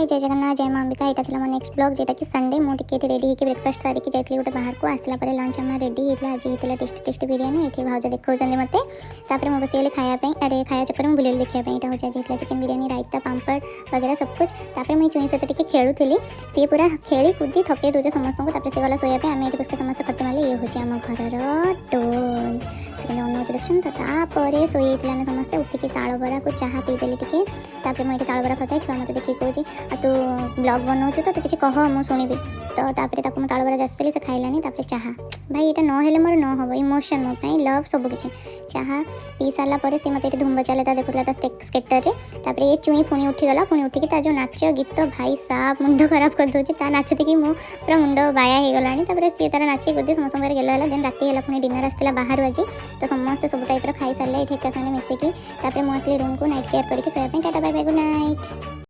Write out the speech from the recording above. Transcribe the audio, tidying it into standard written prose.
हाय जय जगन्नाथ जय मां अंबिका। यहाँ था मो नेक्स्ट ब्लॉग जेटा कि संडे मुझे रेडी होकर ब्रेकफास्ट सारिकी जाइए गोटे बाहर को आसला लंच आम रेडी होता आज होता टेस्टी टेस्टी बिरियानी ये भाज देखा मत मैं बसगली खायापी अरे खाया चक्कर में बुलेली देखा हूँ आज होता चिकेन बिरियानी रायता पापड़ वगैरह सब कुछ मुझे चुई सहित खेलुली सी पूरा खेली कूदी थके दूचे समस्त से गला शोया आम ये बस समस्त खटे मारे ये हूँ आम घर टोन से अनौज देखुन तो तापर शोई आम समस्ते उठिकी ताल बरा को चाह पीदेली टे मुझे ताल बरा खाए छुआ मत देखिए कौन तू ब्लॉग बनाऊ तो तू किसी कह मुझे शुणी तो तापर ताल बरा जासुली से खाइलानी चाह भाई यहाँ नहेले मोर न हम इमोशन मोपाई लव सबकि चाह पी सारापर सी मत धूम चले देखुला स्केटर में ये चुई पुणी उठीगला पुणी उठिकी जो नाच गीत भाई साफ मुंड खराब कर दूसरी नाच देखिए मु पूरा मुंड बाया हो गला सी तार नाची कूदी समस्त गेल देन राति है पुणी डिनर आसला बाहर आज तो समस्ते सब टाइप खाई सारे ये एका सामने मिसिकी मुझे रूम को नाइट केयर करके सोया tata bye bye good night.